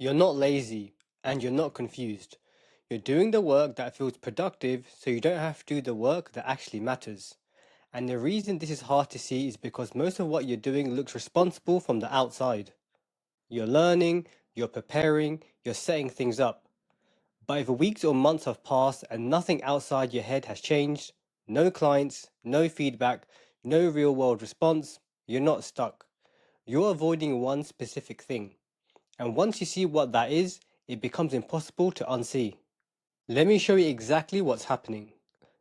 You're not lazy and you're not confused. You're doing the work that feels productive so you don't have to do the work that actually matters. And the reason this is hard to see is because most of what you're doing looks responsible from the outside. You're learning, you're preparing, you're setting things up. But if weeks or months have passed and nothing outside your head has changed, no clients, no feedback, no real world response, you're not stuck. You're avoiding one specific thing. And once you see what that is, it becomes impossible to unsee. Let me show you exactly what's happening.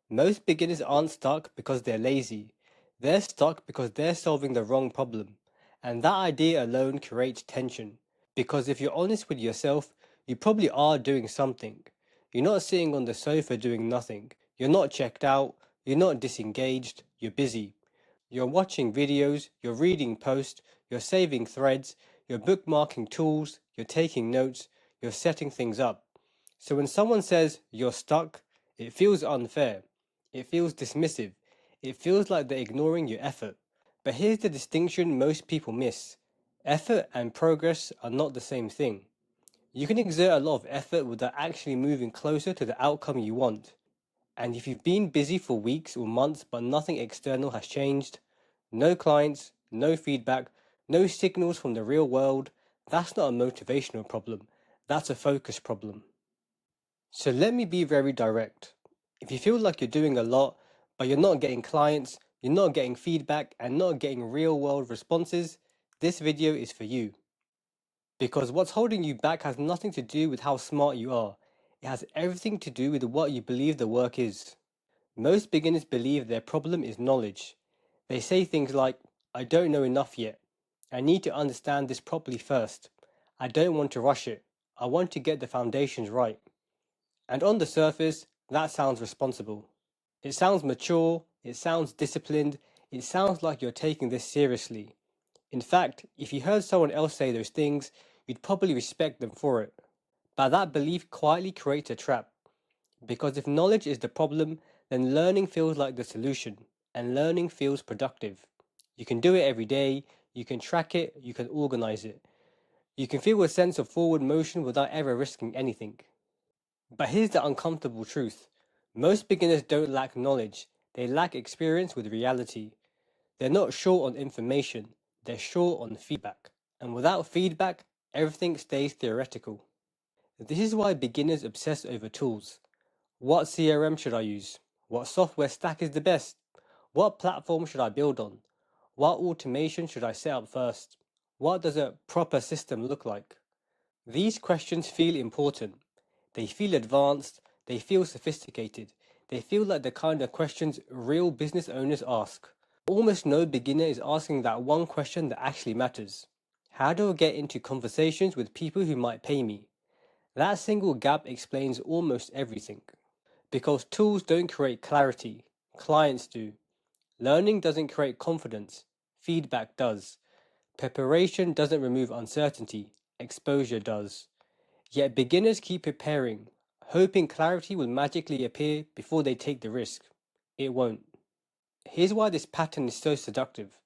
Most beginners aren't stuck because they're lazy. They're stuck because they're solving the wrong problem. And that idea alone creates tension. Because if you're honest with yourself, you probably are doing something. You're not sitting on the sofa doing nothing. You're not checked out. You're not disengaged. You're busy. You're watching videos, you're reading posts, you're saving threads, you're bookmarking tools, you're taking notes, you're setting things up. So when someone says you're stuck, it feels unfair. It feels dismissive. It feels like they're ignoring your effort. But here's the distinction most people miss. Effort and progress are not the same thing. You can exert a lot of effort without actually moving closer to the outcome you want. And if you've been busy for weeks or months but nothing external has changed, no clients, no feedback, no signals from the real world, that's not a motivational problem. That's a focus problem. So let me be very direct. If you feel like you're doing a lot, but you're not getting clients, you're not getting feedback, and not getting real world responses, this video is for you. Because what's holding you back has nothing to do with how smart you are. It has everything to do with what you believe the work is. Most beginners believe their problem is knowledge. They say things like, I don't know enough yet. I need to understand this properly first. I don't want to rush it. I want to get the foundations right. And on the surface, that sounds responsible. It sounds mature, it sounds disciplined, it sounds like you're taking this seriously. In fact, if you heard someone else say those things, you'd probably respect them for it. But that belief quietly creates a trap. Because if knowledge is the problem, then learning feels like the solution, and learning feels productive. You can do it every day, you can track it, you can organize it. You can feel a sense of forward motion without ever risking anything. But here's the uncomfortable truth. Most beginners don't lack knowledge, they lack experience with reality. They're not short on information, they're short on feedback. And without feedback, everything stays theoretical. This is why beginners obsess over tools. What CRM should I use? What software stack is the best? What platform should I build on? What automation should I set up first? What does a proper system look like? These questions feel important. They feel advanced. They feel sophisticated. They feel like the kind of questions real business owners ask. Almost no beginner is asking that one question that actually matters. How do I get into conversations with people who might pay me? That single gap explains almost everything. Because tools don't create clarity, clients do. Learning doesn't create confidence, feedback does. Preparation doesn't remove uncertainty, exposure does. Yet beginners keep preparing, hoping clarity will magically appear before they take the risk. It won't. Here's why this pattern is so seductive.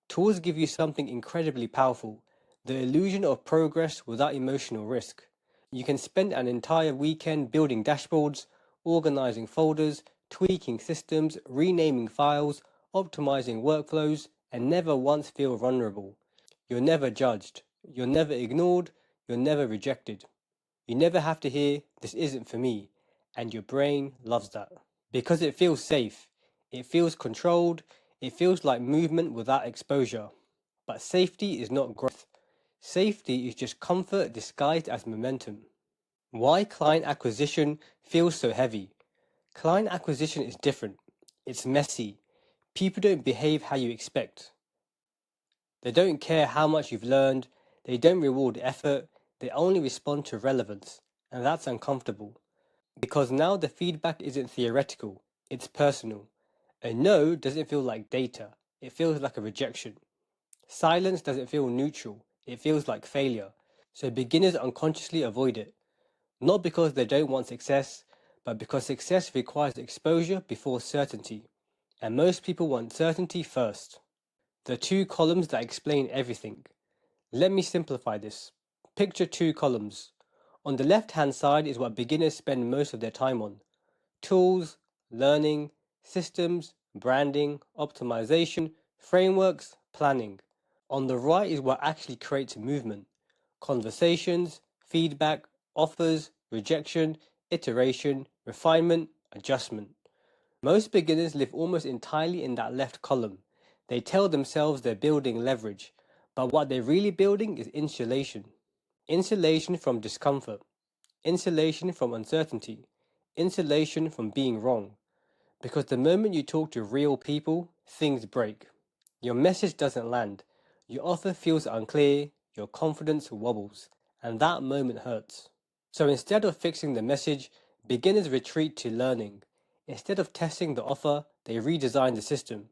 Tools give you something incredibly powerful, the illusion of progress without emotional risk. You can spend an entire weekend building dashboards, organizing folders, tweaking systems, renaming files, optimizing workflows, and never once feel vulnerable. You're never judged. You're never ignored. You're never rejected. You never have to hear, this isn't for me. And your brain loves that. Because it feels safe. It feels controlled. It feels like movement without exposure. But safety is not growth. Safety is just comfort disguised as momentum. Why client acquisition feels so heavy? Client acquisition is different. It's messy. People don't behave how you expect. They don't care how much you've learned. They don't reward effort. They only respond to relevance. And that's uncomfortable. Because now the feedback isn't theoretical. It's personal. A no doesn't feel like data. It feels like a rejection. Silence doesn't feel neutral. It feels like failure. So beginners unconsciously avoid it. Not because they don't want success, but because success requires exposure before certainty. And most people want certainty first. The two columns that explain everything. Let me simplify this. picture two columns. On the left-hand side is what beginners spend most of their time on: tools, learning, systems, branding, optimization, frameworks, planning. On the right is what actually creates movement: conversations, feedback, offers, rejection, iteration, refinement, adjustment. Most beginners live almost entirely in that left column. They tell themselves they're building leverage, but what they're really building is insulation. Insulation from discomfort, insulation from uncertainty, insulation from being wrong. Because the moment you talk to real people, things break. Your message doesn't land, your offer feels unclear, your confidence wobbles, and that moment hurts. So instead of fixing the message, beginners retreat to learning. Instead of testing the offer, they redesign the system.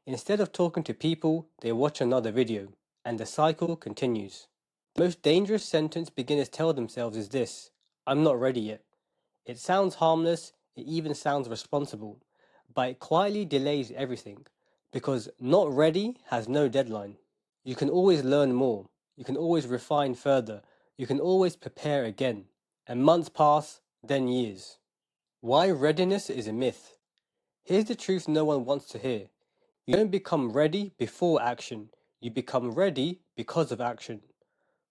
Instead of talking to people, they watch another video, and the cycle continues. The most dangerous sentence beginners tell themselves is this: I'm not ready yet. It sounds harmless, it even sounds responsible, but it quietly delays everything, because not ready has no deadline. You can always learn more, you can always refine further, you can always prepare again, and months pass, then years. Why readiness is a myth. Here's the truth no one wants to hear. You don't become ready before action, you become ready because of action.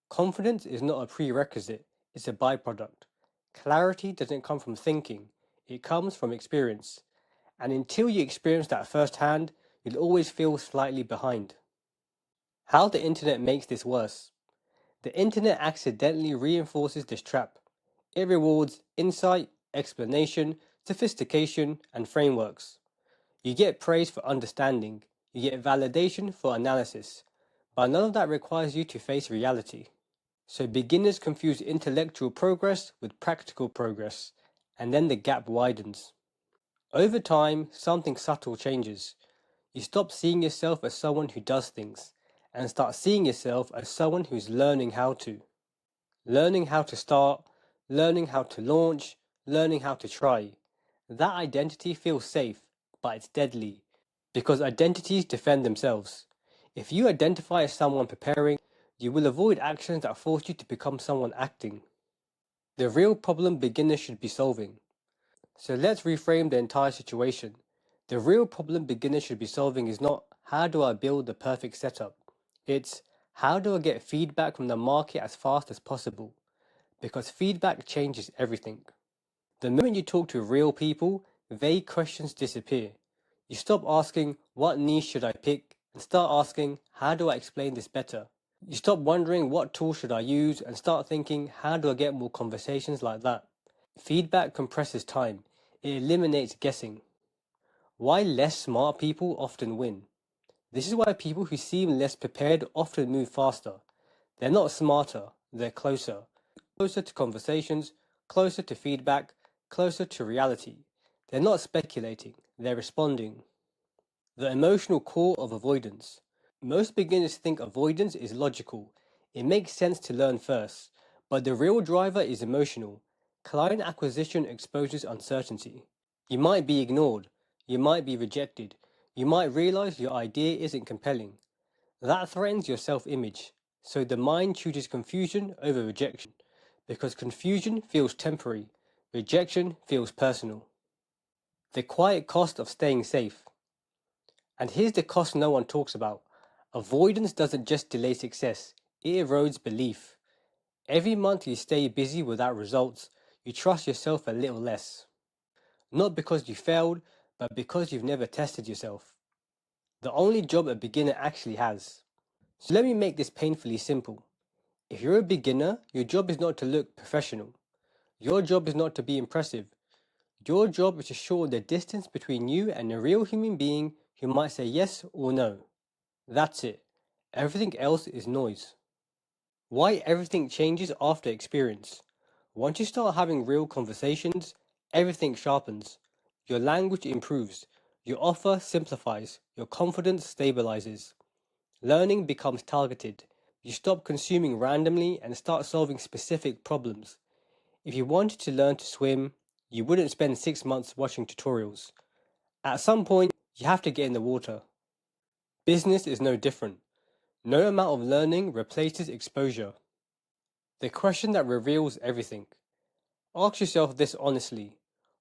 Confidence is not a prerequisite, it's a byproduct. Clarity doesn't come from thinking, it comes from experience. And until you experience that firsthand, you'll always feel slightly behind. How the internet makes this worse. The internet accidentally reinforces this trap. It rewards insight, explanation, sophistication, and frameworks. You get praise for understanding, you get validation for analysis, but none of that requires you to face reality. So beginners confuse intellectual progress with practical progress, and then the gap widens. Over time, something subtle changes. You stop seeing yourself as someone who does things, and start seeing yourself as someone who's learning how to. Learning how to start, learning how to launch, learning how to try. That identity feels safe, but it's deadly, because identities defend themselves. If you identify as someone preparing, you will avoid actions that force you to become someone acting. The real problem beginners should be solving. So let's reframe the entire situation. The real problem beginners should be solving is not how do I build the perfect setup? It's how do I get feedback from the market as fast as possible? Because feedback changes everything. The moment you talk to real people, vague questions disappear. You stop asking, what niche should I pick? And start asking, how do I explain this better? You stop wondering, what tool should I use? And start thinking, how do I get more conversations like that? Feedback compresses time. It eliminates guessing. Why less smart people often win. This is why people who seem less prepared often move faster. They're not smarter, they're closer. Closer to conversations, closer to feedback, closer to reality. They're not speculating, they're responding. The emotional core of avoidance. Most beginners think avoidance is logical. It makes sense to learn first, but the real driver is emotional. Client acquisition exposes uncertainty. You might be ignored, you might be rejected, you might realize your idea isn't compelling. That threatens your self-image, so the mind chooses confusion over rejection, because confusion feels temporary, rejection feels personal. The quiet cost of staying safe. And here's the cost no one talks about. Avoidance doesn't just delay success, it erodes belief. Every month you stay busy without results, you trust yourself a little less. Not because you failed, but because you've never tested yourself. The only job a beginner actually has. So let me make this painfully simple. If you're a beginner, your job is not to look professional. Your job is not to be impressive. Your job is to shorten the distance between you and a real human being who might say yes or no. That's it. Everything else is noise. Why everything changes after experience. Once you start having real conversations, everything sharpens. Your language improves. Your offer simplifies. Your confidence stabilizes. Learning becomes targeted. You stop consuming randomly and start solving specific problems. If you wanted to learn to swim, you wouldn't spend 6 months watching tutorials. At some point, you have to get in the water. Business is no different. No amount of learning replaces exposure. The question that reveals everything. Ask yourself this honestly.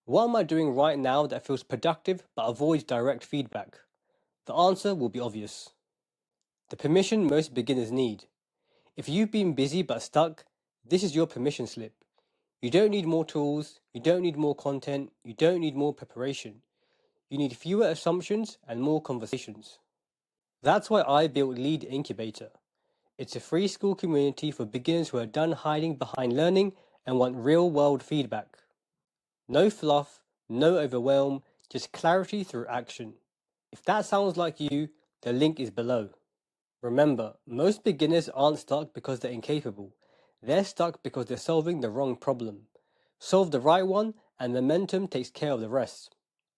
What am I doing right now that feels productive but avoids direct feedback? The answer will be obvious. The permission most beginners need. If you've been busy but stuck, this is your permission slip. You don't need more tools, you don't need more content, you don't need more preparation. You need fewer assumptions and more conversations. That's why I built Lead Incubator. It's a free school community for beginners who are done hiding behind learning and want real world feedback. No fluff, no overwhelm, just clarity through action. If that sounds like you, the link is below. Remember, most beginners aren't stuck because they're incapable. They're stuck because they're solving the wrong problem. Solve the right one, and momentum takes care of the rest.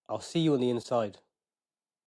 I'll see you on the inside.